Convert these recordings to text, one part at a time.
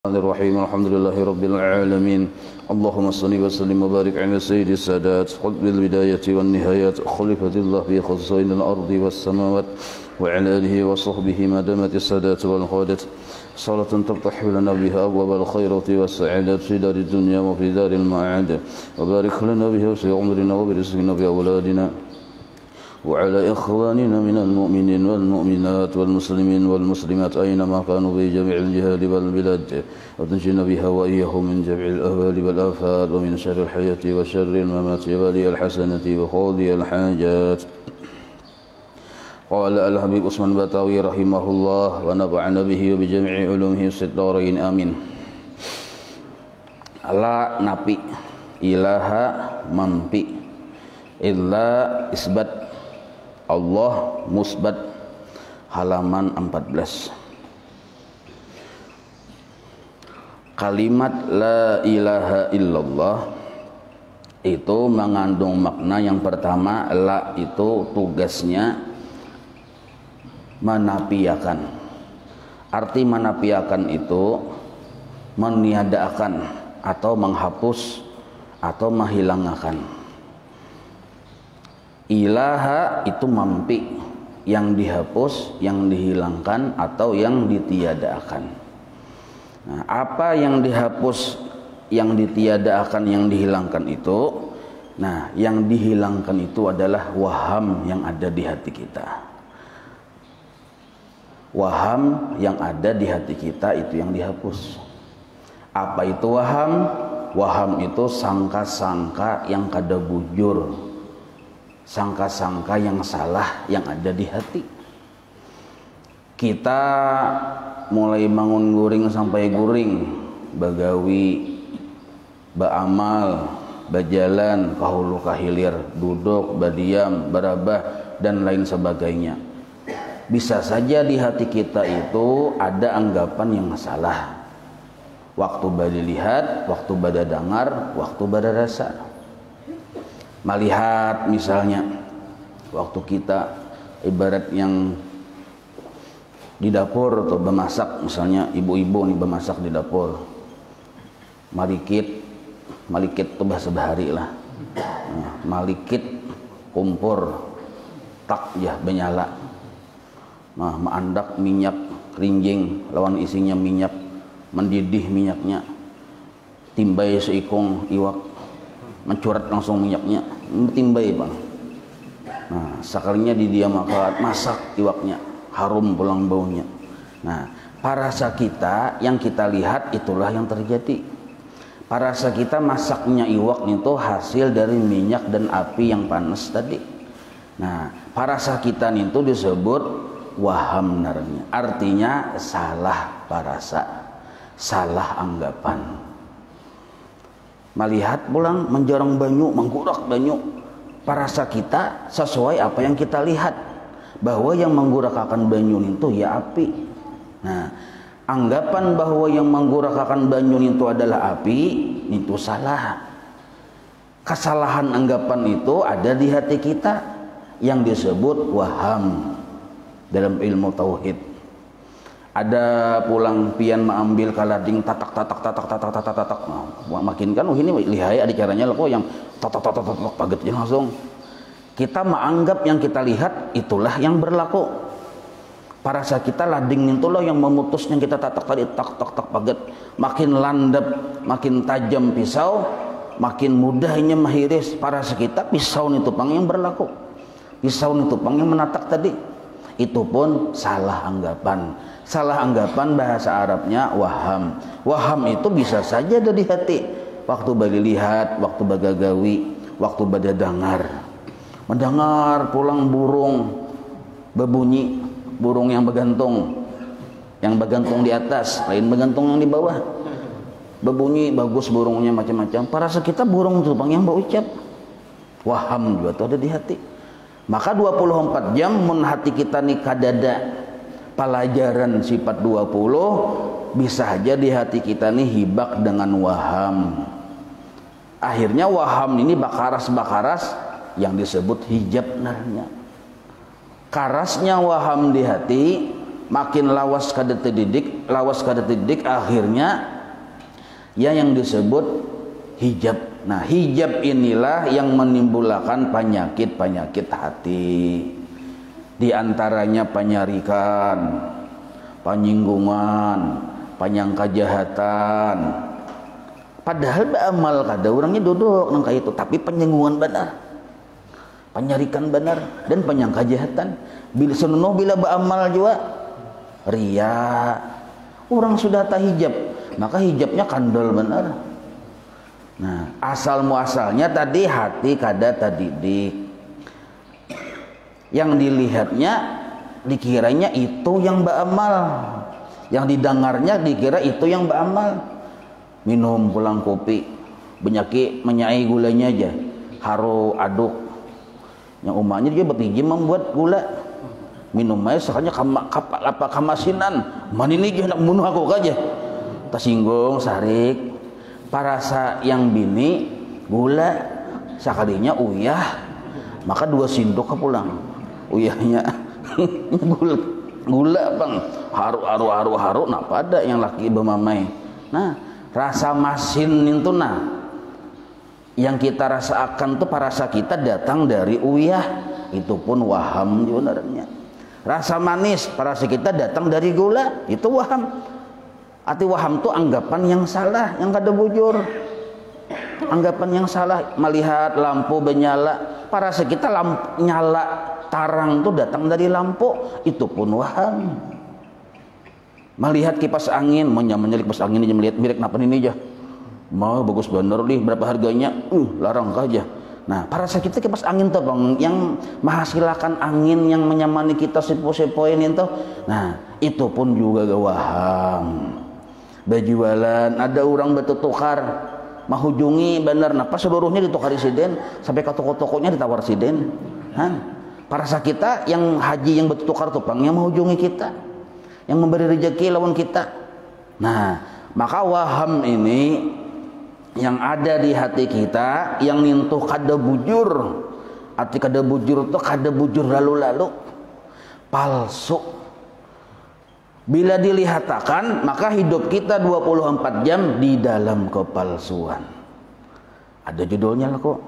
Bismillahirrahmanirrahim. Alhamdulillahirabbil alamin. Allahumma shalli wa sallim wa barik ala sayyidis sadat qutbil bidayati wan nihayat khalifatillah fi khazainil ardi was samawat wa ala alihi wa sahbihi madamatis sadat wal qadat salatan taftahu lana biha abwabal khairati was sa'adat fi darid dunya wa fi daril ma'ad wa barik lana biha fi umrina wa bi rizqina wa auladina وعلى إخواننا من المؤمنين والمؤمنات والمسلمين والمسلمات أينما كانوا في جميع الجهاد والبلاد وتنجينا بها وإياهم من جميع الأهوال والآفات ومن شر الحياة وشر الممات ولي الحسنة وقاضي الحاجات. قال الحبيب عثمان بطاوي رحمه الله ونفعنا به وبجميع علومه في الدارين آمين. La napi ilaha mampi illa isbat Allah musbat halaman 14. Kalimat la ilaha illallah itu mengandung makna yang pertama, la itu tugasnya menafiakan. Arti menafiakan itu meniadakan atau menghapus atau menghilangkan. Ilaha itu mampi, yang dihapus, yang dihilangkan atau yang ditiadakan. Nah, apa yang dihapus, yang ditiadakan, yang dihilangkan itu, nah, yang dihilangkan itu adalah waham yang ada di hati kita. Waham yang ada di hati kita itu yang dihapus. Apa itu waham? Waham itu sangka-sangka yang kada bujur, sangka-sangka yang salah yang ada di hati. Kita mulai bangun guring sampai guring, bagawi, baamal, bajalan, kahulu kahilir, duduk, badiam, barabah, dan lain sebagainya. Bisa saja di hati kita itu ada anggapan yang salah. Waktu bada lihat, waktu bada dengar, waktu bada rasa. Melihat misalnya waktu kita ibarat yang di dapur atau bemasak, misalnya ibu-ibu nih bemasak di dapur, malikit tuh bahasa bahari lah, malikit kumpur tak ya benyala, maandak minyak kerinjing lawan isinya minyak, mendidih minyaknya, timbai seikung iwak, mencurat langsung minyaknya, timbai bang. Nah, sekalinya di dia masak iwaknya, harum pulang baunya. Nah, parasa kita yang kita lihat itulah yang terjadi. Parasa kita masaknya iwak itu hasil dari minyak dan api yang panas tadi. Nah, parasa kita itu disebut waham narnya. Artinya salah parasa, salah anggapan. Melihat pulang menjorong banyu, menggurak banyu, parasa kita sesuai apa yang kita lihat, bahwa yang menggurak-akan banyu itu ya api. Nah, anggapan bahwa yang menggurak-akan banyu itu adalah api itu salah. Kesalahan anggapan itu ada di hati kita yang disebut waham dalam ilmu tauhid. Ada pulang pian mengambil kalading tatak nah, makin kan ini lihai ada caranya kok yang tatak pagetnya langsung. Kita menganggap yang kita lihat itulah yang berlaku. Parasa kita lading itulah yang memutusnya kita tatak tadi tak paget. Makin landap, makin tajam pisau, makin mudahnya mahiris parasa kita pisau nitupang yang berlaku. Pisau nitupang yang menatak tadi. Itu pun salah anggapan. Salah anggapan bahasa Arabnya waham. Waham itu bisa saja ada di hati. Waktu bagi lihat, waktu bagagawi, waktu bada dengar. Mendengar pulang burung berbunyi, burung yang bergantung. Yang bergantung di atas, lain bergantung yang di bawah. Berbunyi bagus burungnya macam-macam. Parasa kita burung itu bang yang berucap. Waham juga itu ada di hati. Maka 24 jam mun hati kita nih kadada pelajaran sifat 20 bisa aja di hati kita nih hibak dengan waham. Akhirnya waham ini bakaras yang disebut hijab narnya. Karasnya waham di hati makin lawas kada terdidik, akhirnya ya yang disebut hijab. Nah, hijab inilah yang menimbulkan penyakit-penyakit hati. Di antaranya penyarikan, penyinggungan, penyangka jahatan. Padahal beramal kada orangnya duduk nang kayak itu, tapi penyinggungan benar, penyarikan benar, dan penyangka jahatan. Bila senonoh bila beramal juga ria. Orang sudah tak hijab, maka hijabnya kandel benar. Nah, asal muasalnya tadi hati kada terdidik. Yang dilihatnya dikiranya itu yang beramal, yang didengarnya dikira itu yang beramal. Minum pulang kopi benyaki menyai gulanya aja, haru aduk. Yang umahnya dia berpijim membuat gula. Minum aja sekalinya apa kamasinan. Man ini dia nak bunuh aku aja. Tersinggung sarik. Parasa yang bini gula sekalinya uyah, maka 2 sendok ke pulang. Uyahnya gula bang, haru nah pada yang laki bermamai. Nah, rasa masin itu yang kita rasakan tuh parasa kita datang dari uyah, itu pun waham sebenarnya. Rasa manis parasa kita datang dari gula, itu waham. Arti waham tuh anggapan yang salah, yang kada bujur. Anggapan yang salah, melihat lampu menyala, parasa kita nyala tarang tuh datang dari lampu, itu pun waham. Melihat kipas angin, menyalip kipas angin aja, melihat mirip kenapa ini aja, mau bagus bener nih, berapa harganya, larang aja. Nah, parasa kita kipas angin tuh bang, yang menghasilkan angin yang menyamani kita sepo-sepoin itu. Nah, itu pun juga waham. Berjualan, ada orang bertukar, menghujungi bener, napa seluruhnya ditukar siden, sampai ke toko-tokonya ditawar siden. Parasa kita yang haji yang bertukar tupang yang menghujungi kita, yang memberi rezeki lawan kita. Nah, maka waham ini yang ada di hati kita, yang nintuh kada bujur. Arti kada bujur itu kada bujur lalu-lalu, palsu. Bila dilihatakan, maka hidup kita 24 jam di dalam kepalsuan. Ada judulnya lah kok,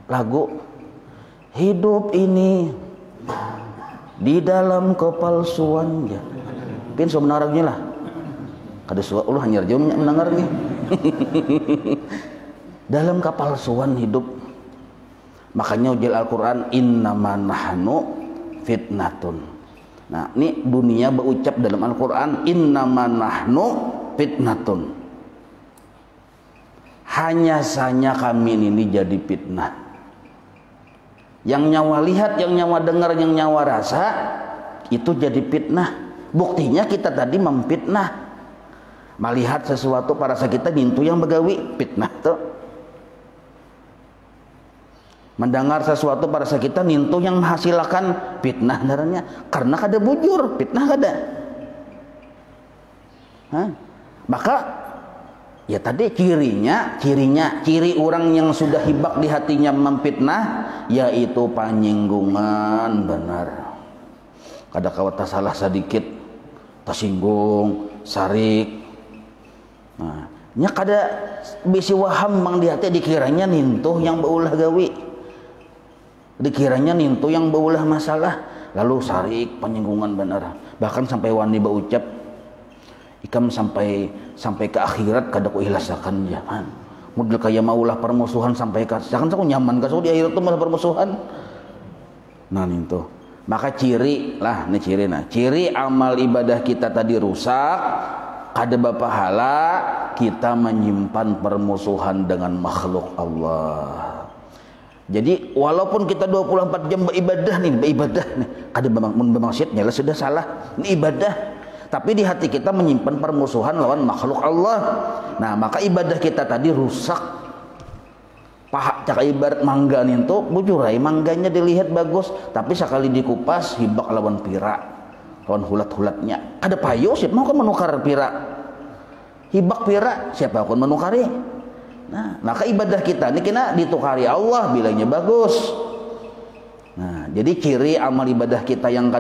lagu. Hidup ini di dalam kepalsuan ya. Pin so menaragnya lah. Kada suara ulu hanyar jauh mendengarnya. Dalam kepalsuan hidup. Makanya ujil Al-Quran, innama nahnu fitnatun. Nah, ini dunia berucap dalam Al-Quran, innama nahnu fitnatun. Hanya saja kami ini jadi fitnah. Yang nyawa lihat, yang nyawa dengar, yang nyawa rasa, itu jadi fitnah. Buktinya kita tadi memfitnah. Melihat sesuatu parasa kita nintu yang begawi, fitnah tuh. Mendengar sesuatu parasa kita nintu yang menghasilkan, fitnah darahnya. Karena kada bujur, fitnah kada. Maka ya tadi ciri orang yang sudah hibak di hatinya memfitnah, yaitu penyinggungan benar. Kada kawat salah sedikit, tersinggung, sarik. Nah, nya kada bisi waham mang di hati, dikiranya nintuh yang beulah gawi, dikiranya nintuh yang beulah masalah, lalu sarik penyinggungan benar. Bahkan sampai wani baucap, ikam sampai ke akhirat kada ku ilasakan jangan. Model kaya maulah permusuhan sampai ke jangan aku nyaman ka di akhirat tuh malah permusuhan. Nah itu. Maka ciri amal ibadah kita tadi rusak, kada bapahala kita menyimpan permusuhan dengan makhluk Allah. Jadi walaupun kita 24 jam beribadah nih, kada bermaksiatnya lah sudah salah. Ini ibadah. Tapi di hati kita menyimpan permusuhan lawan makhluk Allah. Nah, maka ibadah kita tadi rusak. Paha cak ibarat mangga nih tuh bujurai, mangganya dilihat bagus, tapi sekali dikupas hibak lawan pira, lawan hulat-hulatnya. Ada payo siapa mau kan menukar pira? Hibak pira siapa akan menukari? Nah, maka ibadah kita ini kena ditukari Allah bilangnya bagus. Nah, Jadi ciri amal ibadah kita yang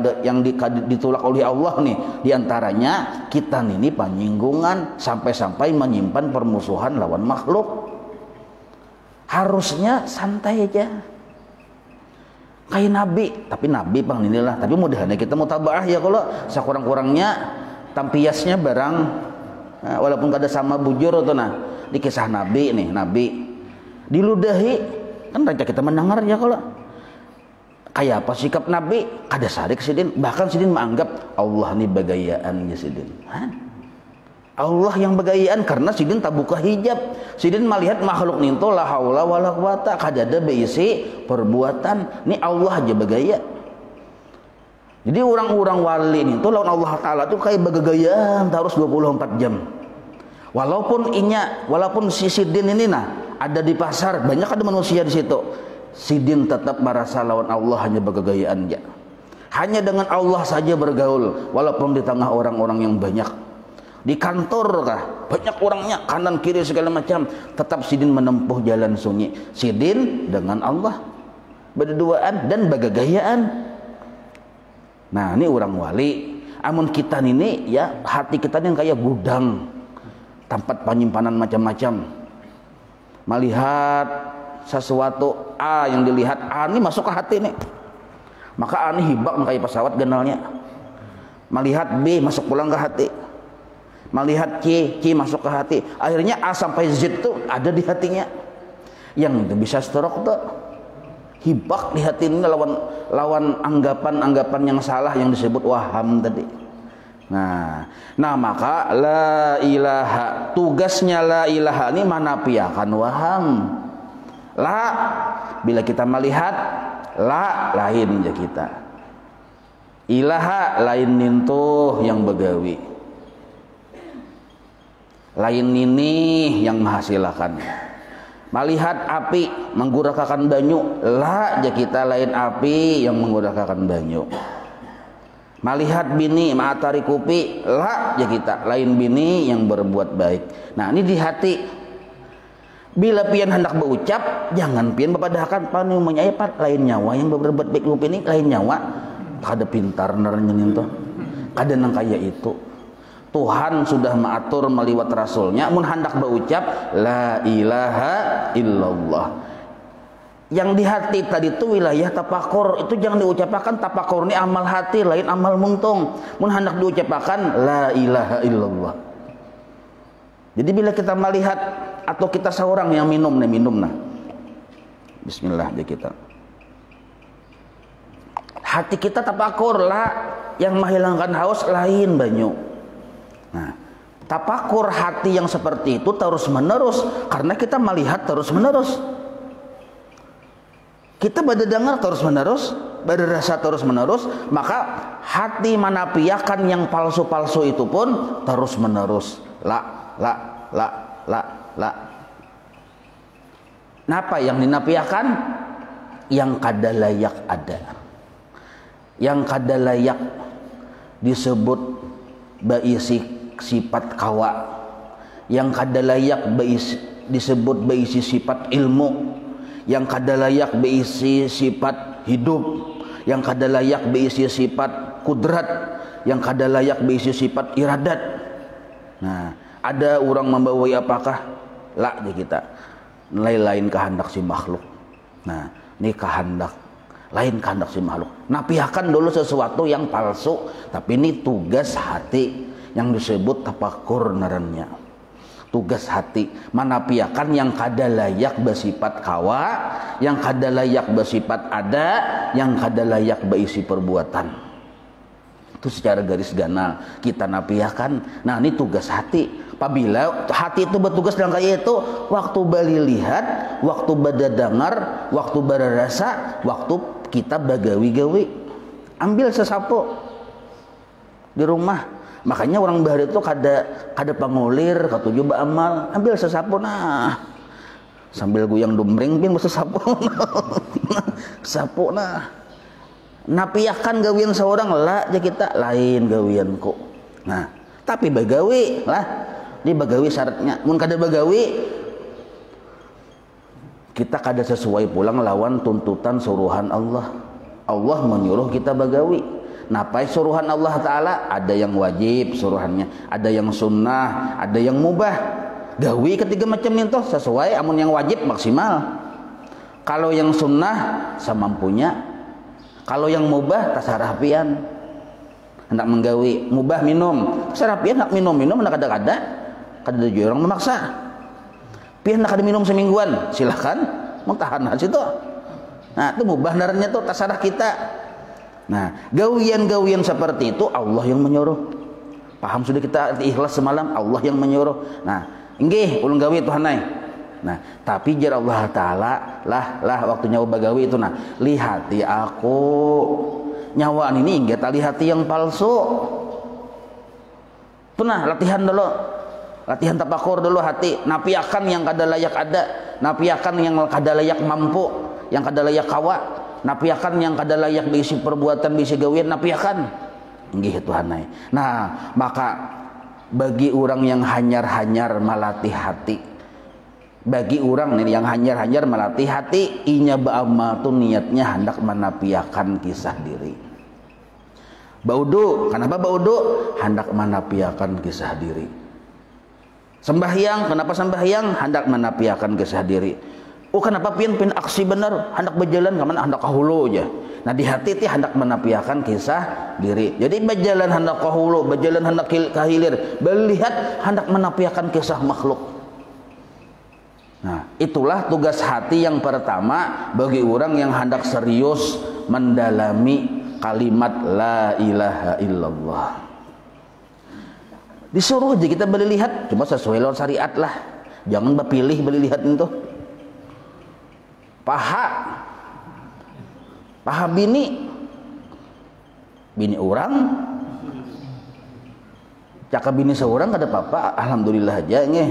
ditolak oleh Allah nih, diantaranya kita ini penyinggungan sampai-sampai menyimpan permusuhan lawan makhluk. Harusnya santai aja, kayak Nabi. Tapi Nabi bang inilah. Tapi mudah-mudahan kita mutabaah ya, kalau sekurang-kurangnya tampiasnya barang, walaupun kada sama bujur atau nah di kisah Nabi nih, Nabi diludahi kan raja kita mendengar ya, kalau kayak apa sikap Nabi kada sarik sidin, bahkan sidin menganggap Allah nih bagayaan ya sidin. Allah yang bagayaan karena sidin tak buka hijab, sidin melihat makhluk ninto la haula wala quwata, kada ada beisi perbuatan, ini Allah aja bagaya. Jadi orang-orang wali ninto lawan Allah Ta'ala tuh kayak bagayaan terus 24 jam. Walaupun si sidin ini nah ada di pasar, banyak ada manusia di situ, sidin tetap merasa lawan Allah hanya bagayaan ya. Hanya dengan Allah saja bergaul, walaupun di tengah orang-orang yang banyak. Di kantor kah banyak orangnya, kanan kiri segala macam, tetap sidin menempuh jalan sunyi. Sidin dengan Allah berduaan dan bagagayaan. Nah ini orang wali. Amun kita ini ya, hati kita ini kayak gudang, tempat penyimpanan macam-macam. Melihat sesuatu A yang dilihat A ini masuk ke hati nih, maka A ini hibak kayak pesawat ganalnya. Melihat B masuk pulang ke hati, melihat C masuk ke hati, akhirnya A sampai Z itu ada di hatinya. Yang itu bisa stroke tuh, hibak di hati ini lawan anggapan-anggapan yang salah yang disebut waham tadi. Nah maka la ilaha, tugasnya la ilaha ini manapiakan waham. La bila kita melihat, la lain ya kita, ilaha lain nintuh yang begawi, lain ini yang menghasilkan. Melihat api menggurakakan banyu, la ya kita lain api yang menggurakakan banyu. Melihat bini matahari kupi, la ya kita lain bini yang berbuat baik. Nah ini di hati. Bila pian hendak berucap, jangan pian bepadahkan panu menyayapat lain nyawa yang berbuat baik lupa ini lain nyawa. Kada pintar nernyenin tuh, kada nang kaya itu. Tuhan sudah mengatur meliwat rasulnya, mun hendak berucap la ilaha illallah. Yang di hati tadi itu wilayah tapakur, itu jangan diucapkan. Tapakur ini amal hati, lain amal muntung. Mun hendak diucapkan la ilaha illallah. Jadi bila kita melihat atau kita seorang yang minum nah bismillah aja kita, hati kita tapakur lah yang menghilangkan haus lain banyu. Nah tapakur hati yang seperti itu terus menerus karena kita melihat terus menerus, kita dengar terus menerus, berasa terus menerus, maka hati manapiakan yang palsu-palsu itu pun terus menerus la. Napa yang dinapiakan? Yang kada layak ada, yang kada layak disebut baisi sifat kawa, yang kada layak disebut baisi sifat ilmu, yang kada layak baisi sifat hidup, yang kada layak baisi sifat kudrat, yang kada layak baisi sifat iradat. Nah ada orang membawai apakah la di kita lain kehendak si makhluk. Nah ini kehendak lain kehendak si makhluk, napiakan dulu sesuatu yang palsu, tapi ini tugas hati yang disebut tapakur narannya. Tugas hati manapiakan yang kada layak bersifat kawa, yang kada layak bersifat ada, yang kada layak berisi perbuatan. Itu secara garis ganal kita napiakan. Nah ini tugas hati. Apabila hati itu bertugas dalam kayak itu, waktu bali lihat, waktu bada dengar, waktu bada rasa, waktu kita bagawi-gawi, ambil sesapu di rumah. Makanya orang bahari itu kada pangulir, katuju amal, ambil sesapu nah, sambil guyang dumring pin sesapu, sapu nah, napiakan gawian seorang lah aja kita lain gawianku. Nah tapi bagawi lah. Ini bagawi syaratnya, mun kada bagawi kita kada sesuai pulang lawan tuntutan suruhan Allah. Allah menyuruh kita bagawi. Napai suruhan Allah Ta'ala, ada yang wajib suruhannya, ada yang sunnah, ada yang mubah. Gawi ketiga macam itu sesuai, amun yang wajib maksimal, kalau yang sunnah semampunya, kalau yang mubah tasarah pian. Hendak menggawi mubah minum, tasarah pian hendak minum hendak kada orang memaksa. Pian hendak ada minum semingguan, silahkan, mau tahan situ. Nah itu mubah naranya tuh tasarah kita. Nah, gawian-gawian seperti itu Allah yang menyuruh. Paham sudah kita ikhlas semalam, Allah yang menyuruh. Nah, nggih ulun gawi Tuhanai. Nah, tapi jar Allah Ta'ala, lah waktu nyawa bagawi itu, nah, lihati aku. Nyawaan ini enggak tali hati yang palsu. Tuh nah, latihan dulu. Latihan tapakur dulu hati, napiakan yang kada layak ada, napiakan yang kada layak mampu, yang kada layak kawa. Napiakan yang kada layak diisi perbuatan, diisi gawian, napiakan. Nggih Tuhanai. Nah, maka bagi orang yang hanyar-hanyar melatih hati, bagi orang nih yang hanyar-hanyar melatih hati, inya ba'amal tuh niatnya hendak menapiakan kisah diri. Baudu, kenapa baudu? Hendak menapiakan kisah diri. Sembahyang, kenapa sembahyang? Hendak menapiakan kisah diri. Oh kenapa pian aksi benar, hendak berjalan kemana, hendak kahulu aja. Nah di hati itu hendak menapiakan kisah diri. Jadi berjalan hendak kahulu, berjalan hendak kahilir, melihat hendak menapiakan kisah makhluk. Nah itulah tugas hati yang pertama bagi orang yang hendak serius mendalami kalimat la ilaha illallah. Disuruh aja kita beli lihat, cuma sesuai lawan syariat lah. Jangan berpilih beli lihat itu. Paha bini orang, cakap bini seorang kada apa-apa, alhamdulillah aja nge.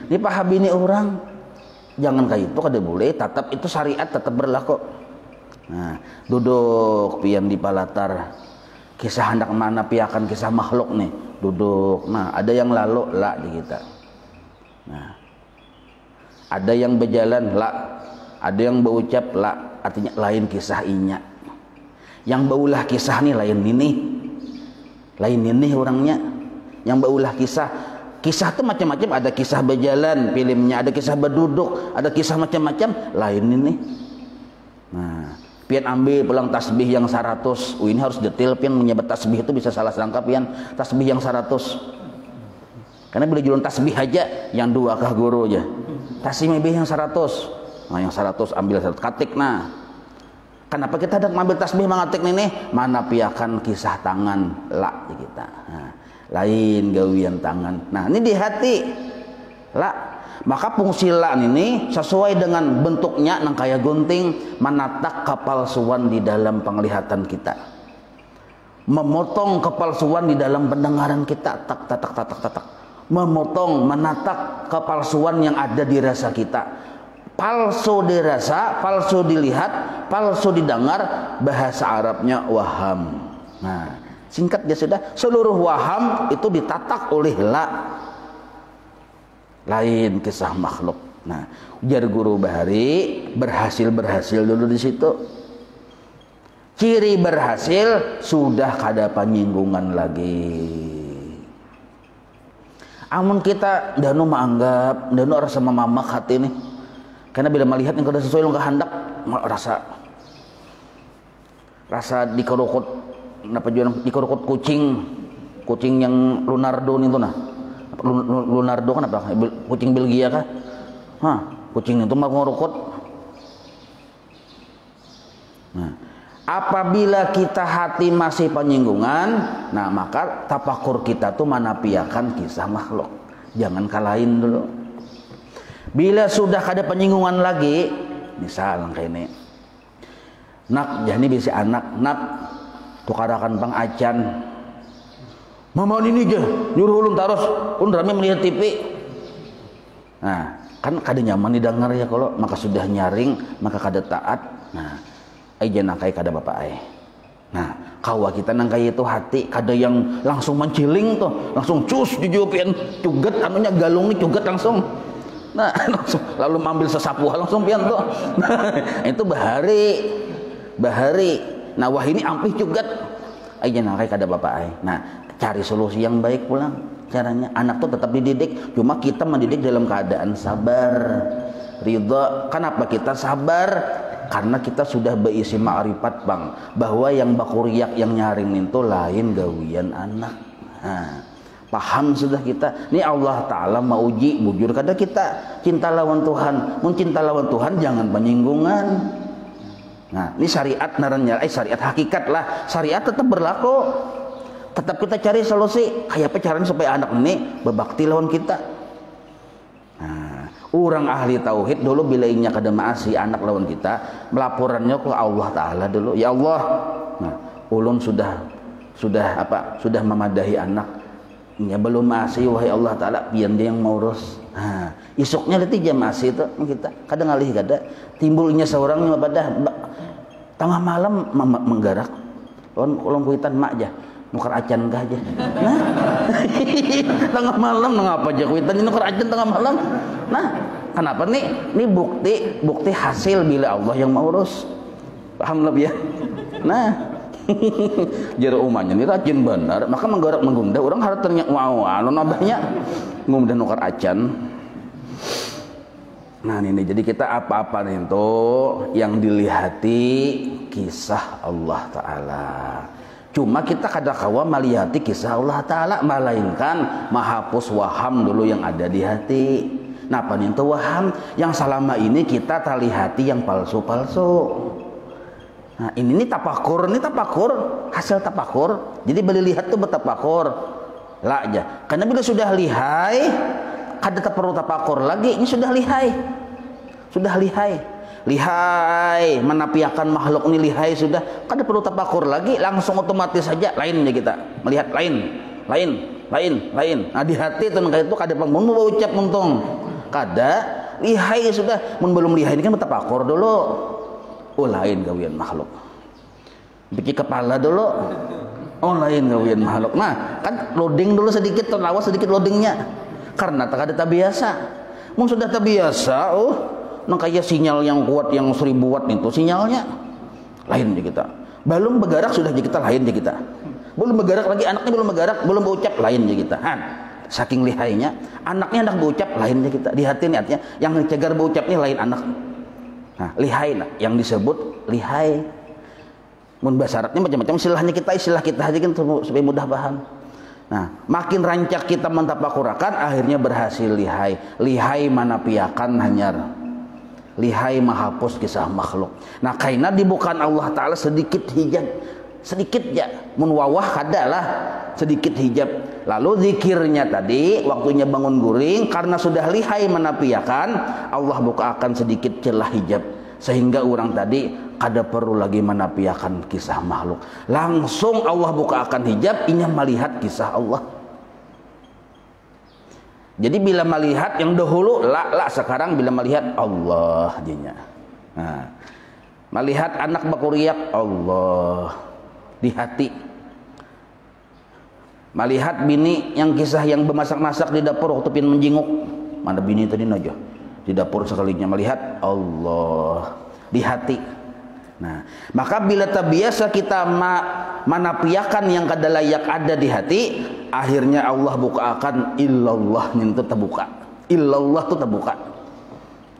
Ini paha bini orang, jangan kayak itu kada boleh, tetap itu syariat tetap berlaku. Nah, duduk pian di palatar, kisah hendak mana piakan kisah makhluk nih, duduk. Nah, ada yang lalu lah di kita. Nah, ada yang berjalan lah, ada yang berucap lah, artinya lain kisah inya. Yang baulah kisah nih lain ini orangnya. Yang baulah kisah tuh macam-macam, ada kisah berjalan filmnya, ada kisah berduduk, ada kisah macam-macam, lain ini. Nah, pian ambil pulang tasbih yang 100. Ini harus detail pian menyebut tasbih itu bisa salah sangka pian tasbih yang 100. Karena bila jualan tasbih aja yang 2 kah guru aja. Tasbih yang 100. Nah, yang 100 ambil 100 katik. Nah, kenapa kita hendak mengambil tasbih mengatik nih? Mana piakan kisah tangan lah di kita. Nah, lain gawian tangan. Nah, ini di hati. Lah, maka fungsi la ini sesuai dengan bentuknya nang kaya gunting menatak kepalsuan di dalam penglihatan kita. Memotong kepalsuan di dalam pendengaran kita, tak. Memotong, menatak kepalsuan yang ada di rasa kita. Palsu dirasa, palsu dilihat, palsu didengar, bahasa Arabnya waham. Nah, singkat dia sudah, seluruh waham itu ditatak oleh la. Lain kisah makhluk. Nah, ujar guru Bahari, berhasil dulu di situ. Ciri berhasil sudah kada penyinggungan lagi. Amun kita danu menganggap, danu rasa memamak hati nih. Karena bila melihat yang kada sesuai dengan kehendak, rasa dikerukut, napa jualan dikerukut kucing yang Lunardo itu nah. Lunardo kan apa? Kucing Belgia kah? Hah, kucing itu mau ngerukut. Nah, apabila kita hati masih penyinggungan, nah maka tapakur kita tuh manapiakan kisah makhluk. Jangan kalahin dulu. Bila sudah ada penyinggungan lagi, misal kayak ini, nak jadi bisa anak, nak tukarakan pang acan. Mama ini aja nyuruh ulun terus, ulun rame melihat TV. Nah, kan kada nyaman didengar ya kalau maka sudah nyaring, maka kada taat. Nah, aja nakai kada bapak ai. Nah, kawa kita nangkai itu hati kada yang langsung menciling tuh, langsung cus jujupian cuget anunya galung nih cuget langsung. Nah, langsung lalu ambil sesapu langsung pian tuh. Nah, itu bahari. bahari. Nah wah ini ampih juga aja nah kayak kada bapak ay. Nah cari solusi yang baik pulang caranya. Anak tuh tetap dididik, cuma kita mendidik dalam keadaan sabar, ridha. Kenapa kita sabar? Karena kita sudah berisi ma'rifat bang, bahwa yang bakuriak yang nyaring itu lain gawian anak. Nah, paham sudah kita. Ini Allah Ta'ala mau uji bujur kada kita cinta lawan Tuhan. Mun cinta lawan Tuhan jangan penyinggungan. Nah ini syariat narannya, syariat hakikat lah. Syariat tetap berlaku, tetap kita cari solusi kayak apa caranya supaya anak ini berbakti lawan kita. Nah, orang ahli tauhid dulu bila inya kada maasi anak lawan kita, melaporannya ke Allah Ta'ala dulu. Ya Allah, nah ulun sudah memadahi anak, ya belum maasi wahai Allah Ta'ala, pian dia yang mau urus. Nah, isuknya letih jam maasi itu kita kadang ngalih kada timbulnya seorang yang pada tengah malam menggarak ulun kuitan mak aja nukar acan kah aja. Nah tengah malam ngapa aja kuitan nukar acan tengah malam. Nah kenapa nih? Ini bukti hasil bila Allah yang mau urus. Paham lebih ya? Nah jero umanya ini rajin benar, maka menggarak menggunda orang harus ternyata wow alon abahnya ngumdah nukar acan. Nah ini jadi kita apa-apa itu yang dilihati kisah Allah Ta'ala. Cuma kita kada kawa melihati kisah Allah Ta'ala, melainkan menghapus waham dulu yang ada di hati. Nah apa itu waham yang selama ini kita terlihati yang palsu-palsu. Nah ini tapakur, hasil tapakur. Jadi beli lihat tuh betapakur lah aja. Karena bila sudah lihai, kada tak perlu tapakur lagi. Ini sudah lihai, menapiakan makhluk ini lihai sudah. Kada perlu tapakur lagi, langsung otomatis saja lainnya kita melihat lain. Nah di hati tuh kayak itu kada pun mau ucap untung. Kada lihai sudah. Mun belum lihai ini kan tapakur dulu. Oh lain gawian makhluk. Bikin kepala dulu. Oh lain gawian makhluk. Nah kan loading dulu sedikit, terlawas sedikit loadingnya. Karena tak ada terbiasa. Mun sudah terbiasa, nang kayak sinyal yang kuat yang 1000 watt itu sinyalnya lain di kita. Belum bergerak sudah di kita lain di kita. Belum bergerak lagi anaknya belum bergerak, belum berucap lain di kita. Saking lihainya, anaknya hendak berucap lain di kita. Di hati ini artinya yang cegar berucapnya lain anak. Nah, lihai nah, yang disebut lihai. Mun bahasa Arabnya macam-macam istilah kita aja kan supaya mudah paham. Nah, makin rancak kita mentapakurakan, akhirnya berhasil lihai manapiakan hanyar, lihai menghapus kisah makhluk. Nah kaina dibukan Allah Ta'ala sedikit hijab, sedikit ya munwawah kadalah sedikit hijab. Lalu zikirnya tadi waktunya bangun guring, karena sudah lihai menapiakan, Allah bukakan sedikit celah hijab, sehingga orang tadi kada perlu lagi menapiakan kisah makhluk. Langsung Allah bukakan hijab, inya melihat kisah Allah. Jadi bila melihat yang dahulu sekarang bila melihat Allah jadinya. Nah, melihat anak bakuriak Allah di hati. Melihat bini yang kisah yang bermasak-masak di dapur waktu pin menjinguk. Mana bini tadi aja di dapur sekalinya melihat Allah di hati. Nah, maka bila terbiasa kita manapiakan yang kada layak ada di hati, akhirnya Allah bukakan illallah itu terbuka. Illallah itu terbuka.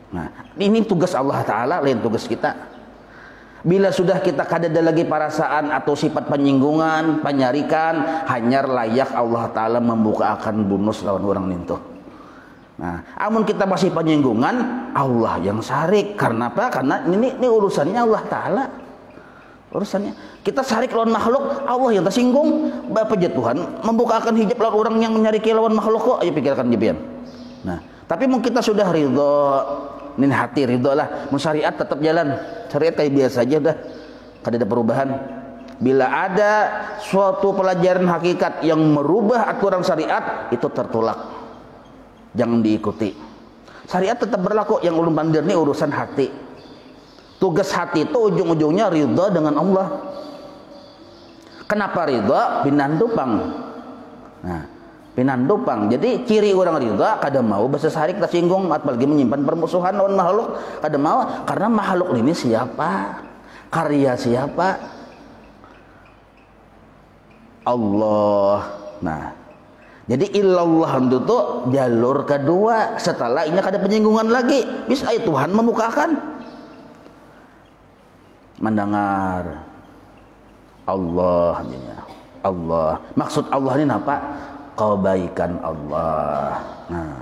Nah, ini tugas Allah Ta'ala, lain tugas kita. Bila sudah kita kada ada lagi perasaan atau sifat penyinggungan, penyarikan, hanya layak Allah Ta'ala membukakan bonus lawan orang itu. Nah, amun kita masih penyinggungan, Allah yang sarik. Karena apa? Karena ini urusannya Allah Ta'ala. Urusannya kita sarik lawan makhluk, Allah yang tersinggung. Bapak Tuhan membukakan hijab lawan orang yang menyariki lawan makhluk kok. Ayo pikirkan jepian. Nah, tapi mungkin kita sudah ridho, ini hati ridho lah. Syariat tetap jalan. Syariat kayak biasa aja dah. Kada ada perubahan. Bila ada suatu pelajaran hakikat yang merubah aturan syariat, itu tertolak. Jangan diikuti. Syariat tetap berlaku. Yang ulun bandir ini urusan hati. Tugas hati itu ujung-ujungnya ridha dengan Allah. Kenapa ridha? Pinandupang. Nah, pinandupang. Jadi ciri orang ridha kada mau bahasa sarik tersinggung, apalagi menyimpan permusuhan lawan makhluk. Kada mau karena makhluk ini siapa? Karya siapa? Allah. Nah, jadi illallah itu tuh jalur kedua setelah ini ada penyinggungan lagi. Bisa Tuhan membukakan mendengar Allah, Allah. Maksud Allah ini apa? Kebaikan Allah. Nah,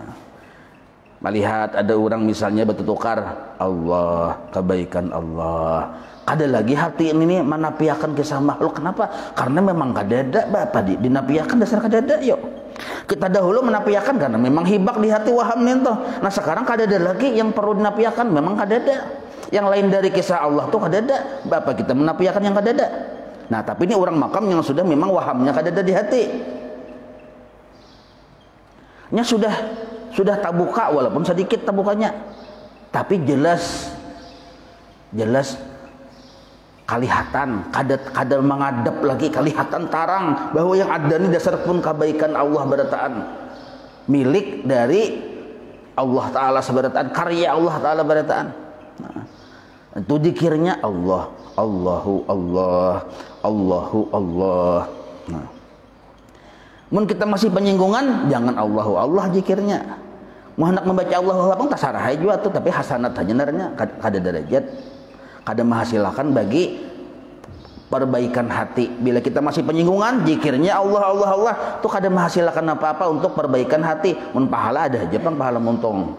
melihat ada orang misalnya bertukar Allah, kebaikan Allah. Ada lagi hati ini menapiakan kisah makhluk. Kenapa? Karena memang kadada Bapak dinapiakan dasar kadada. Yuk kita dahulu menapiakan karena memang hibak di hati waham nih toh. Nah sekarang kadada lagi yang perlu dinapiakan memang kadada. Yang lain dari kisah Allah tuh kadada. Bapak kita menapiakan yang kadada. Nah tapi ini orang makam yang sudah memang wahamnya kadada di hati. Nya sudah tabuka walaupun sedikit tabukannya. Tapi jelas kalihatan, kadar mengadap lagi kalihatan tarang bahwa yang ada ini dasar pun kebaikan Allah berataan milik dari Allah Ta'ala seberataan, karya Allah Ta'ala berataan. Nah, itu dikirnya Allah, Allahu Allah, Allahu Allah. Nah, mun kita masih penyinggungan jangan Allahu Allah zikirnya. Mau hendak membaca Allahu Allah pun tasarah juga tuh, tapi hasanat hanya narnya kada derajat. Kada menghasilkan bagi perbaikan hati. Bila kita masih penyinggungan, zikirnya Allah Allah Allah, tuh kada menghasilkan apa-apa untuk perbaikan hati. Mun pahala ada aja pang pahala montong.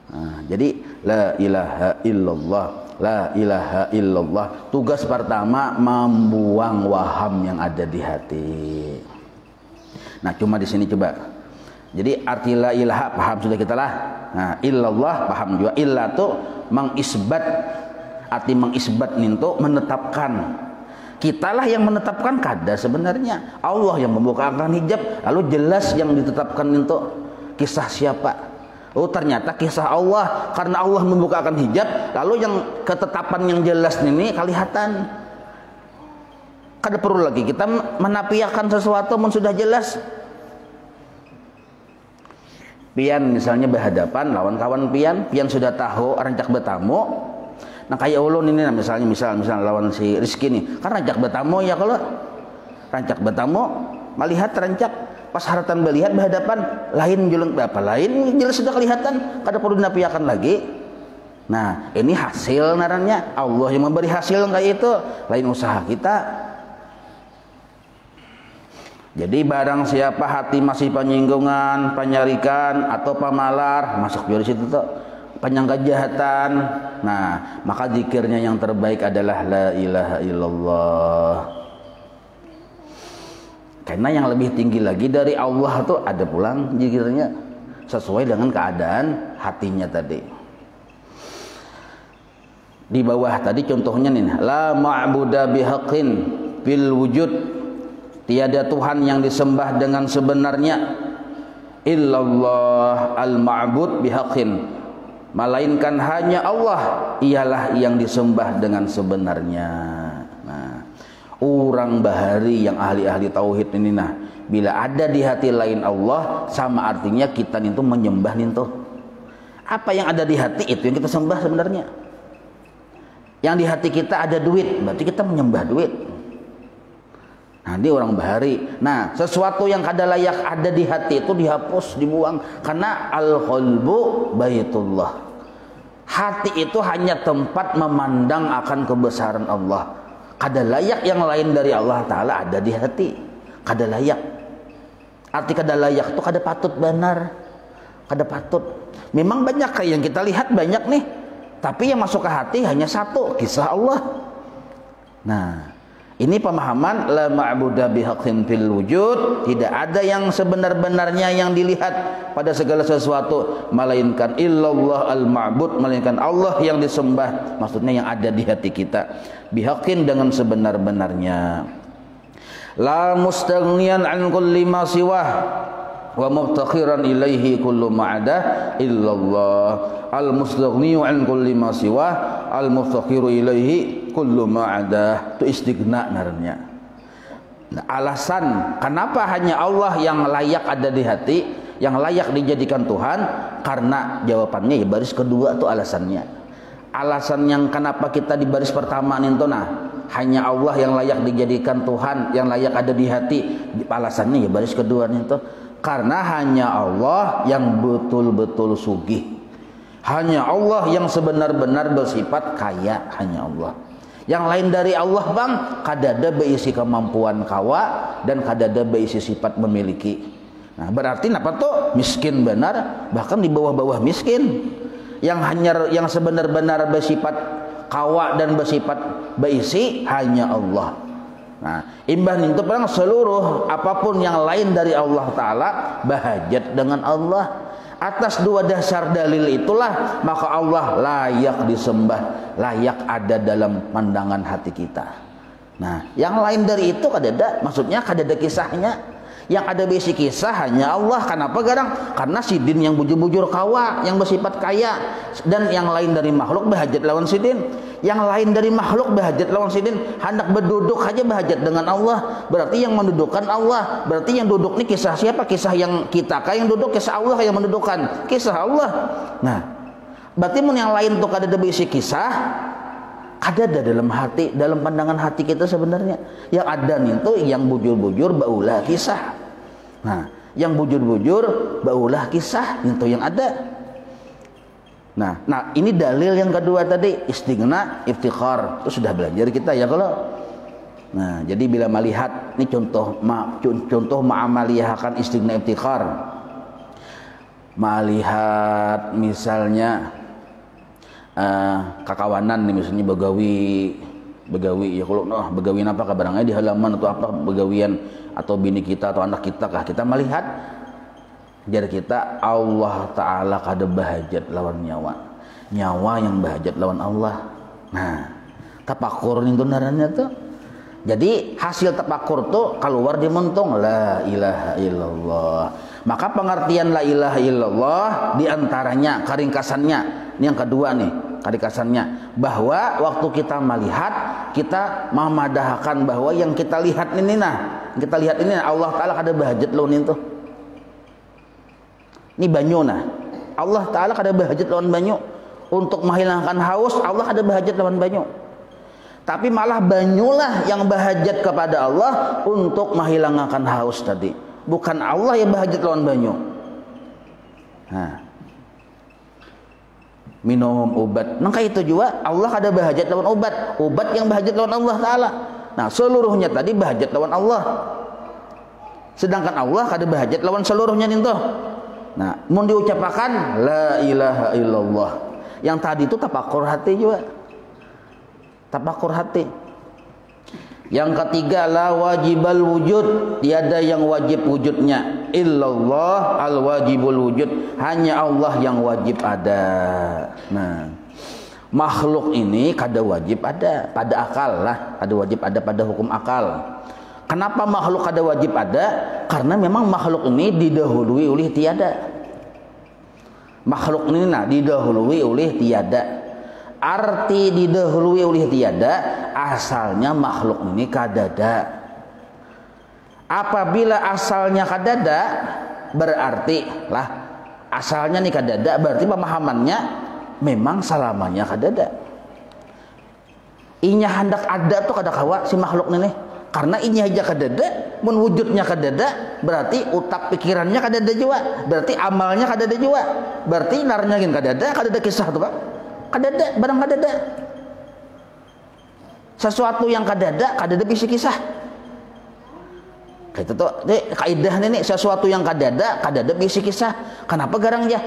Nah, jadi la ilaha illallah, la ilaha illallah. Tugas pertama membuang waham yang ada di hati. Nah, cuma di sini coba. Jadi arti la ilaha paham sudah kita lah. Nah, illallah paham juga. Illa tuh mengisbat, arti mengisbat nintu menetapkan. Kitalah yang menetapkan kada sebenarnya. Allah yang membukakan hijab, lalu jelas yang ditetapkan nintu kisah siapa? Oh ternyata kisah Allah, karena Allah membukakan hijab, lalu yang ketetapan yang jelas ini kelihatan. Kada perlu lagi kita menapiakan sesuatu yang sudah jelas. Pian misalnya berhadapan lawan kawan pian sudah tahu rancak bertamu. Nah kayak ulun ini misalnya lawan si Rizky nih, kan rancak bertamu ya, kalau rancak bertamu melihat rancak pas haratan melihat berhadapan lain julung berapa lain jelas sudah kelihatan, kada perlu dinapiakan lagi. Nah ini hasil narannya, Allah yang memberi hasil kayak itu, lain usaha kita. Jadi barang siapa hati masih penyinggungan, penyarikan atau pemalar, masuk di situ tuh penyangka kejahatan. Nah, maka zikirnya yang terbaik adalah la ilaha illallah. Karena yang lebih tinggi lagi dari Allah tuh ada pulang zikirnya sesuai dengan keadaan hatinya tadi. Di bawah tadi contohnya nih, la ma'buda bihaqqin fil wujud. Tiada Tuhan yang disembah dengan sebenarnya illallah al-ma'bud bihaqqin, melainkan hanya Allah ialah yang disembah dengan sebenarnya. Nah, orang bahari yang ahli-ahli tauhid ini nah, bila ada di hati lain Allah, sama artinya kita itu menyembah itu. Apa yang ada di hati itu yang kita sembah sebenarnya. Yang di hati kita ada duit, berarti kita menyembah duit. Nah, dia orang bahari. Nah, sesuatu yang kada layak ada di hati itu dihapus, dibuang. Karena al-qalbu baitullah. Hati itu hanya tempat memandang akan kebesaran Allah. Kada layak yang lain dari Allah Ta'ala ada di hati. Kada layak. Arti kada layak itu kada patut benar. Kada patut. Memang banyak kayak yang kita lihat banyak nih. Tapi yang masuk ke hati hanya satu, kisah Allah. Nah, ini pemahaman la ma'budu bihaqqin fil wujud, tidak ada yang sebenar-benarnya yang dilihat pada segala sesuatu melainkan illallah al-ma'bud, melainkan Allah yang disembah, maksudnya yang ada di hati kita, bihaqqin dengan sebenar-benarnya. La mustaghniyan an kulli ma siwah wa muftakhiran ilaihi kullu ma'adah illallah. Al-mustaghniyu an kulli ma siwah al-muftakhiru ilaihi kullu ma'adah. Itu istighna naranya. Nah, alasan kenapa hanya Allah yang layak ada di hati, yang layak dijadikan Tuhan, karena jawabannya ya baris kedua tuh alasannya. alasan yang kenapa kita di baris pertama nih hanya Allah yang layak dijadikan Tuhan, yang layak ada di hati. Alasannya ya baris kedua nih karena hanya Allah yang betul-betul sugih, hanya Allah yang sebenar-benar bersifat kaya, hanya Allah. Yang lain dari Allah bang kadada beisi kemampuan kawa dan kadada beisi sifat memiliki. Nah berarti apa tuh miskin benar, bahkan di bawah-bawah miskin. Yang sebenar-benar bersifat kawa dan bersifat beisi hanya Allah. Nah imbah itu perang seluruh apapun yang lain dari Allah Ta'ala bahajat dengan Allah. Atas dua dasar dalil itulah maka Allah layak disembah, layak ada dalam pandangan hati kita. Nah yang lain dari itu kadada, maksudnya kadada kisahnya. Yang ada besi kisah hanya Allah. Kenapa garang? Karena sidin yang bujur-bujur kawa, yang bersifat kaya, dan yang lain dari makhluk bahajat lawan sidin. Yang lain dari makhluk bahajat lawan sidin, hendak berduduk aja bahajat dengan Allah. Berarti yang mendudukkan Allah. Berarti yang duduk ini kisah siapa? Kisah yang kita kah yang duduk? Kisah Allah yang mendudukkan? Kisah Allah. Nah, berarti yang lain tuh kada ada besi kisah, ada dalam hati, dalam pandangan hati kita sebenarnya. Yang ada nih tuh yang bujur-bujur baulah kisah. Nah, yang bujur-bujur baulah kisah itu yang ada. Nah, ini dalil yang kedua tadi, istighna, iftikhar. Itu sudah belajar kita ya kalau. Nah, jadi bila melihat ini contoh ma'amaliyahkan istighna iftikhar. Melihat misalnya kakawanan nih misalnya begawi ya kalau begawian apa barangnya di halaman atau apa begawian atau bini kita atau anak kita kah kita melihat jar kita Allah Ta'ala kada bahajat lawan nyawa yang bahajat lawan Allah. Nah tapakur itu narannya tuh. Jadi hasil tapakur tuh keluar di muntung la ilaha illallah. Maka pengertian la ilaha illallah diantaranya keringkasannya ini yang kedua nih keringkasannya bahwa waktu kita melihat kita memadahkan bahwa yang kita lihat ini Allah Ta'ala kada bahajat lawan itu. Ini banyu Allah Ta'ala kada bahajat lawan banyu. Untuk menghilangkan haus Allah kada bahajat lawan banyu. Tapi malah banyulah yang bahajat kepada Allah untuk menghilangkan haus tadi. Bukan Allah yang bahajat lawan banyu. Nah, minum obat. Nangka itu juga Allah kada bahajat lawan obat yang bahajat lawan Allah Ta'ala. Nah seluruhnya tadi bahajat lawan Allah. Sedangkan Allah kada bahajat lawan seluruhnya itu. Nah mau diucapkan la ilaha illallah. Yang tadi itu tapakur hati juga. Tapakur hati. Yang ketiga la wajibal wujud, tiada yang wajib wujudnya illallah al wajibul wujud, hanya Allah yang wajib ada. Nah makhluk ini kada wajib ada pada akal lah, kada wajib ada pada hukum akal. Kenapa makhluk kada wajib ada? Karena memang makhluk ini didahului oleh tiada. Makhluk ini didahului oleh tiada. Arti didahului oleh tiada, asalnya makhluk ini kadada. Apabila asalnya kadada, berarti lah asalnya nih kadada, berarti pemahamannya memang selamanya kadada. Inya hendak ada tuh kada kawa si makhluk ini, karena inya aja kadada, mun wujudnya kadada, berarti utak pikirannya kadada juga, berarti amalnya kadada juga, berarti narnya gin kadada kisah tuh Pak. Kadada, barang kadada. Sesuatu yang kadada bisa kisah. Kayak itu tuh, kaidah nih sesuatu yang kadada bisa kisah. Kenapa garangnya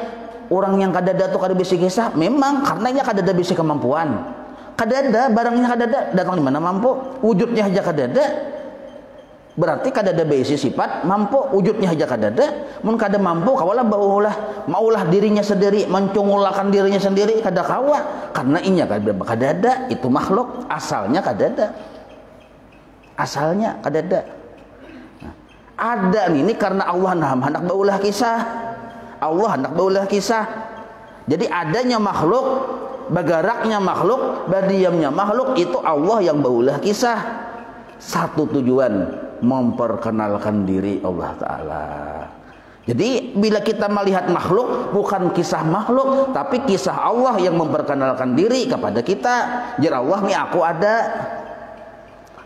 orang yang kadada tuh kada bisa kisah? Memang karena nya kadada bisa kemampuan. Kadada, barangnya kadada, datang di mana mampu, wujudnya aja kadada. Berarti kadada besi sifat mampu, wujudnya aja kadada. Mun kada mampu kawalah maulah dirinya sendiri, mencungulakan dirinya sendiri kada kawa, karena inya kadada itu makhluk asalnya kadada. Asalnya kadada. Nah, ada ini karena Allah hendak baulah kisah. Allah hendak baulah kisah. Jadi adanya makhluk, bagaraknya makhluk, badiamnya makhluk itu Allah yang baulah kisah. Satu tujuan memperkenalkan diri Allah Ta'ala. Jadi bila kita melihat makhluk, bukan kisah makhluk, tapi kisah Allah yang memperkenalkan diri kepada kita. Jadi Allah nih aku ada.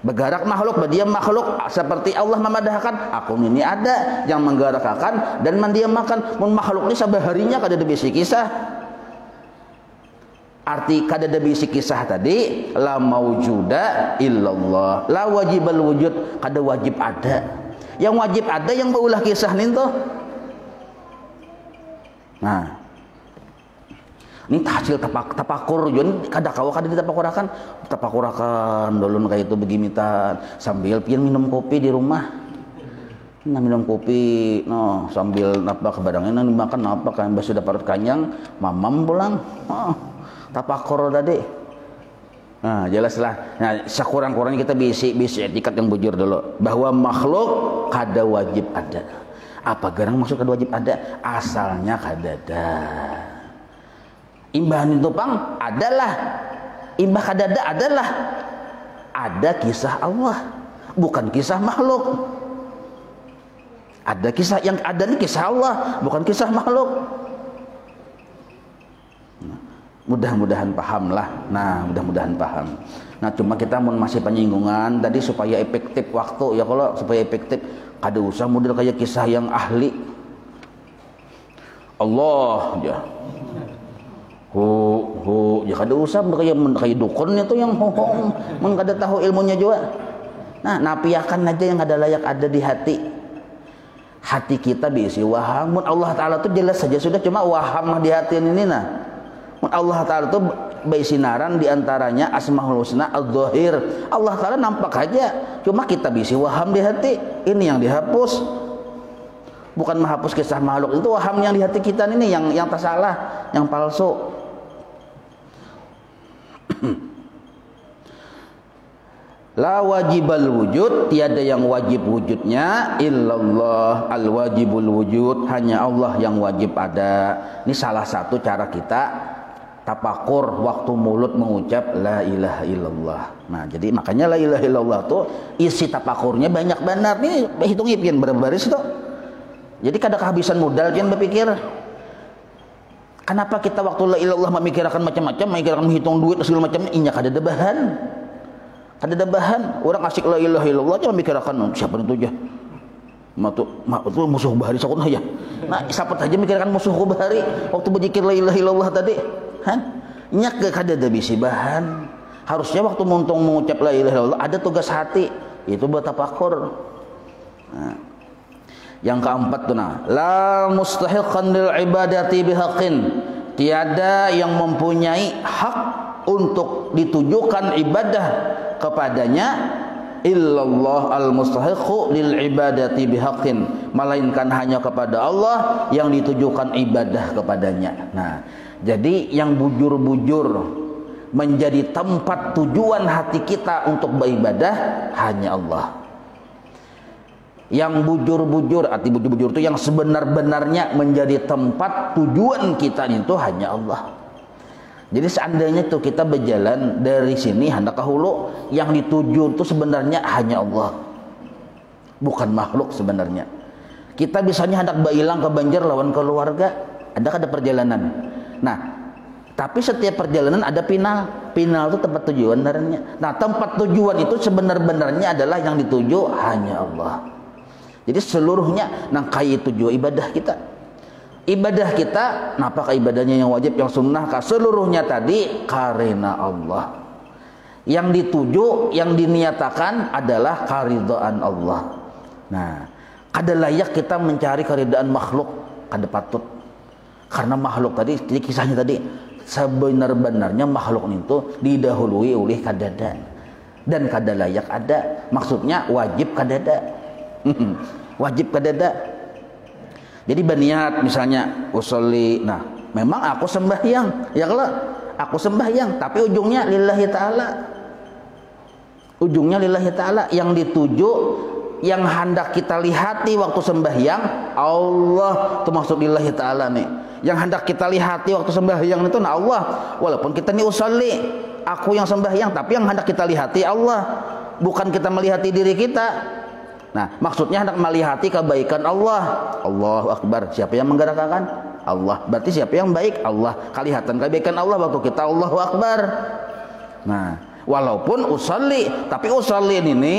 Bergerak makhluk, berdiam makhluk, seperti Allah memadahkan, aku ini ada yang menggerakkan dan mendiamkan. Mun makhluk ini sabaharinya kada bisi kisah. Arti kada bisi kisah tadi, la maujuda illallah, la wajibal wujud, kada wajib ada. Yang wajib ada yang beulah kisah nih tuh. Nah, ini hasil tapakur, jadi kada kawa kada ditapakurakan dulu kayak itu begimitan sambil pian minum kopi di rumah. Nah, minum kopi, no sambil napa kebadangan makan apa kan sudah parut kanyang, mamam pulang. Oh, tapakur tadi. Nah, jelaslah. Nah, sekurang-kurangnya kita bisi etikat yang bujur dulu bahwa makhluk kada wajib ada. Apa garang maksud kada wajib ada? Asalnya kada ada. Imbahan itu pang adalah imbah kadada adalah ada kisah Allah, bukan kisah makhluk. Ada kisah yang ada ini kisah Allah, bukan kisah makhluk. Mudah-mudahan paham lah. Nah, mudah-mudahan paham. Nah, cuma kita masih penyinggungan tadi supaya efektif waktu ya, kalau supaya efektif kada usah model kayak kisah yang ahli. Allah ya. Ya kada usah kayak dukun itu yang mun kada tahu ilmunya juga. Nah, napiakan aja yang kada layak ada di hati. Hati kita diisi waham. Mun Allah Taala itu jelas saja sudah, cuma waham di hati ini nah. Mun Allah Taala itu baisinaran diantaranya Asmaul Husna Al-Zahir. Allah Taala nampak aja, cuma kita bisi waham di hati. Ini yang dihapus. Bukan menghapus kisah makhluk, itu waham yang di hati kita ini yang tersalah, yang palsu. La wajibal wujud, tiada yang wajib wujudnya illallah, al wajibul wujud, hanya Allah yang wajib ada. Ini salah satu cara kita tapakur waktu mulut mengucap la ilaha illallah. Nah, jadi makanya la ilaha illallah tuh isi tapakurnya banyak benar. Nih hitung pian berapa baris tuh. Jadi kada kehabisan modal pian berpikir. Kenapa kita waktu la ilaha illallah memikirkan macam-macam, memikirkan menghitung duit segala macam, inya kada ada bahan. Kada ada bahan. Orang asik la ilaha illallah cuma memikirkan siapa itu aja. Itu musuh bahari sakut ya. Nah, siapa aja memikirkan musuh bahari waktu berzikir la ilaha illallah tadi. Nyak ke kada ada bisi bahan. Harusnya waktu muntung mengucap la ilaha illallah ada tugas hati, itu buat tafakur. Nah, yang keempat tuh nah, la mustahiqan lil ibadati bihaqqin, tiada yang mempunyai hak untuk ditujukan ibadah kepadanya illallah al mustahiqu lil ibadati bihaqqin, melainkan hanya kepada Allah yang ditujukan ibadah kepadanya. Nah, jadi yang bujur-bujur menjadi tempat tujuan hati kita untuk beribadah hanya Allah. Yang bujur-bujur, arti bujur-bujur itu yang sebenar-benarnya menjadi tempat tujuan kita itu hanya Allah. Jadi seandainya tuh kita berjalan dari sini hendak ke hulu, yang dituju itu sebenarnya hanya Allah, bukan makhluk sebenarnya. Kita bisanya hendak bailang ke Banjar lawan keluarga, ada perjalanan. Nah, tapi setiap perjalanan ada pinal itu tempat tujuan sebenarnya. Nah, tempat tujuan itu sebenar-benarnya adalah yang dituju hanya Allah. Jadi seluruhnya nangkai tuju ibadah kita. Ibadah kita, apakah ibadahnya yang wajib, yang sunnah, seluruhnya tadi karena Allah. Yang dituju, yang diniatakan adalah karidaan Allah. Nah, kada layak kita mencari karidaan makhluk, kada patut. Karena makhluk tadi, jadi kisahnya tadi, sebenar-benarnya makhluk itu didahului oleh kadada dan kada layak ada. Maksudnya wajib kadada. Wajib kadada. Jadi berniat misalnya usolli, nah memang aku sembahyang, ya kalau aku sembahyang, tapi ujungnya lillahi ta'ala. Ujungnya lillahi ta'ala, yang dituju, yang hendak kita lihati waktu sembahyang Allah, itu maksud lillahi ta'ala nih. Yang hendak kita lihati waktu sembahyang itu nah Allah. Walaupun kita nih usolli, aku yang sembahyang, tapi yang hendak kita lihati Allah, bukan kita melihati diri kita. Nah, maksudnya hendak melihati kebaikan Allah. Allahu Akbar. Siapa yang menggerakkan? Allah. Berarti siapa yang baik? Allah. Kelihatan kebaikan Allah waktu kita Allahu Akbar. Nah, walaupun usalli, tapi usalli ini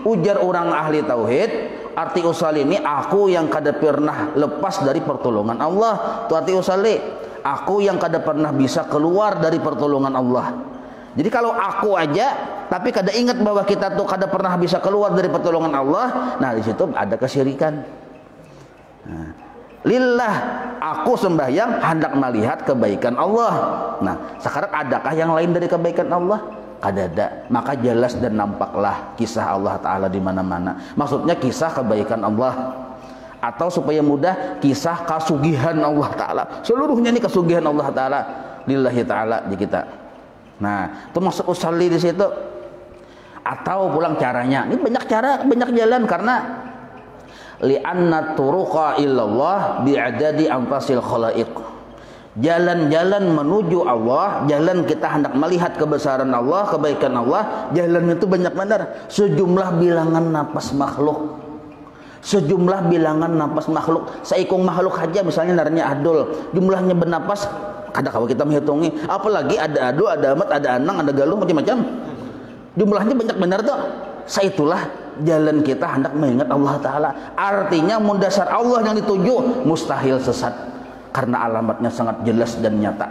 ujar orang ahli tauhid, arti usalli ini aku yang kada pernah lepas dari pertolongan Allah. Itu arti usalli. Aku yang kada pernah bisa keluar dari pertolongan Allah. Jadi kalau aku aja, tapi kada ingat bahwa kita tuh kada pernah bisa keluar dari pertolongan Allah, nah di situ ada kesyirikan. Nah, lillah, aku sembahyang hendak melihat kebaikan Allah. Nah, sekarang adakah yang lain dari kebaikan Allah? Kada ada. Maka jelas dan nampaklah kisah Allah Ta'ala di mana-mana. Maksudnya kisah kebaikan Allah. Atau supaya mudah, kisah kasugihan Allah Ta'ala. Seluruhnya ini kasugihan Allah Ta'ala. Lillahi Ta'ala di kita. Nah, itu masuk usalli di situ. Atau pulang caranya. Ini banyak cara, banyak jalan karena li'anna turuqa illallah bi'adadi anfasil khalaiq. Jalan-jalan menuju Allah, jalan kita hendak melihat kebesaran Allah, kebaikan Allah, jalan itu banyak benar. Sejumlah bilangan napas makhluk. Sejumlah bilangan napas makhluk. Seikung makhluk saja misalnya narnya adul, jumlahnya bernapas kada kalau kita menghitungi, apalagi ada adu, ada amat, ada anang, ada galuh, macam-macam. Jumlahnya banyak benar tuh. Saitulah jalan kita hendak mengingat Allah Ta'ala. Artinya mundasar Allah yang dituju mustahil sesat, karena alamatnya sangat jelas dan nyata.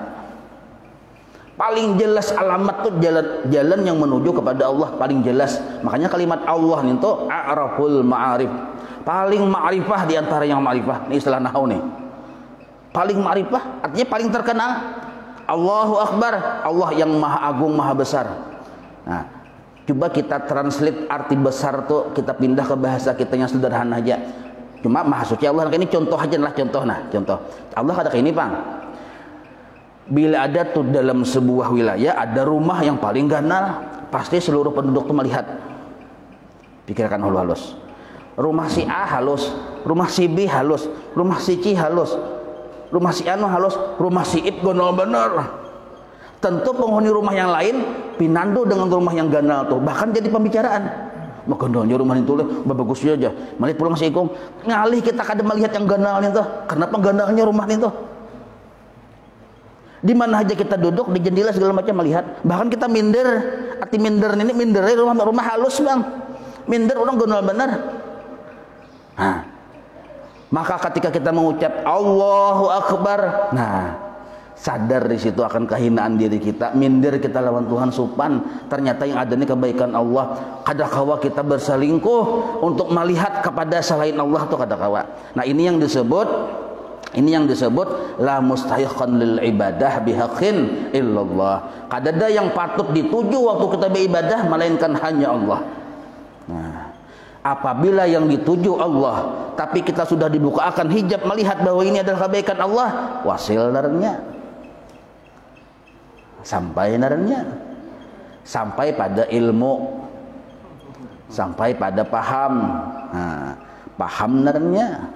Paling jelas alamat tuh jalan yang menuju kepada Allah, paling jelas. Makanya kalimat Allah itu a'raful ma'arif, paling ma'rifah di antara yang ma'rifah. Ini istilah nahwu nih. Paling ma'rifah artinya paling terkenal. Allahu Akbar, Allah yang maha agung, maha besar. Nah, coba kita translate arti besar tuh, kita pindah ke bahasa kita yang sederhana aja. Cuma maha suci Allah, ini contoh aja lah, contoh. Nah, contoh Allah ada kayak ini, Bang. Bila ada tuh dalam sebuah wilayah ada rumah yang paling ganal, pasti seluruh penduduk tuh melihat. Pikirkan halus. Rumah si A halus, rumah si B halus, rumah si C halus, rumah si Anu halus, rumah si Ip ganal bener. Tentu penghuni rumah yang lain pinandu dengan rumah yang ganal tuh, bahkan jadi pembicaraan. Magandanya rumah itu leh, bagusnya aja. Mari pulang si Ikung, ngalih kita kada melihat yang ganal itu. Kenapa ganalnya rumah itu? Di mana aja kita duduk di jendela segala macam melihat. Bahkan kita minder, arti minder ini mindernya rumah halus, Bang. Minder orang ganal bener. Nah, maka ketika kita mengucap Allahu Akbar, nah sadar di situ akan kehinaan diri kita, minder kita lawan Tuhan supan. Ternyata yang ada ini kebaikan Allah. Kadakawa kita berselingkuh untuk melihat kepada selain Allah tuh kadakawa. Nah ini yang disebut la mustahiqan lil ibadah bihaqqin illallah. Kadada yang patut dituju waktu kita beribadah melainkan hanya Allah. Nah, apabila yang dituju Allah, tapi kita sudah dibukakan hijab melihat bahwa ini adalah kebaikan Allah, wasil narnya. Sampai pada ilmu, sampai pada paham. Nah, paham narnya.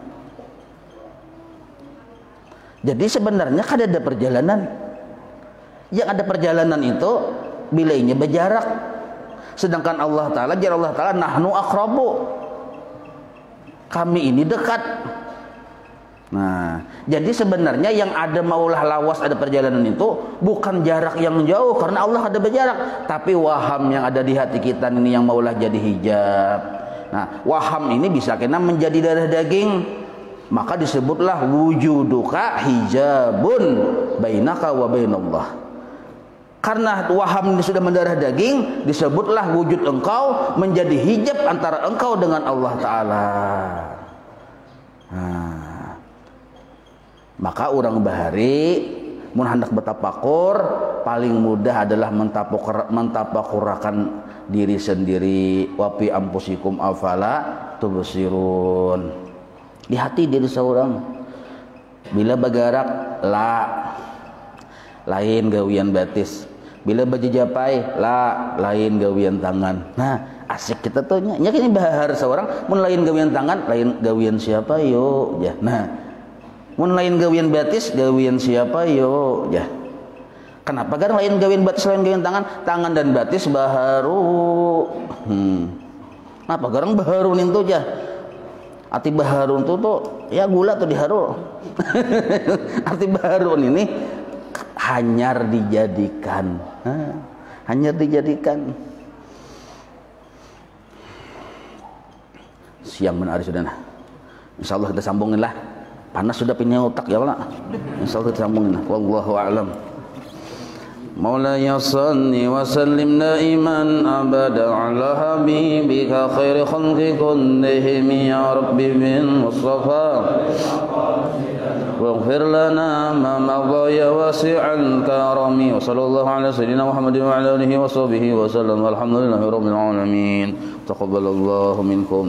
Jadi sebenarnya kan ada perjalanan. Yang ada perjalanan itu bilainya berjarak. Sedangkan Allah Ta'ala, jar Allah Ta'ala nahnu aqrabu, kami ini dekat. Nah, jadi sebenarnya yang ada maulah lawas ada perjalanan itu bukan jarak yang jauh, karena Allah ada berjarak, tapi waham yang ada di hati kita ini yang maulah jadi hijab. Nah, waham ini bisa kena menjadi darah daging. Maka disebutlah wujuduka hijabun bainaka wa bainallah. Karena waham ini sudah mendarah daging, disebutlah wujud engkau menjadi hijab antara engkau dengan Allah Ta'ala. Nah, maka orang bahari mun hendak bertapakur, paling mudah adalah mentapakurakan diri sendiri. Wa fi ampusikum afala tubsirun. Di hati diri seorang. Bila bergerak lain gawian batis. Bila berjejapai lain gawian tangan. Nah, asik kita tuh nya ini bahar seorang mun lain gawian tangan, lain gawian siapa yo ya. Nah, mun lain gawian batis, gawian siapa yo ya. Kenapa kan lain gawian batis, lain gawian tangan? Tangan dan batis baharu. Napa garang baharunin tuh aja. Arti baharun tuh ya gula tuh diharu. Arti baharun ini hanyar dijadikan. Hanyar dijadikan. Siang benar sudah. Insyaallah kita sambungin lah. Panas sudah pinnya otak ya Allah. Insyaallah kita sambungin lah. Wallahu a'lam. مولاي صل وسلم دائما أبدا على حبيبك خير خلق كلهم يا رب بالمصطفى واغفر لنا ما مضى يا واسع الكرم وصلى الله على سيدنا محمد وعلى آله وصحبه وسلم والحمد لله رب العالمين تقبل الله منكم.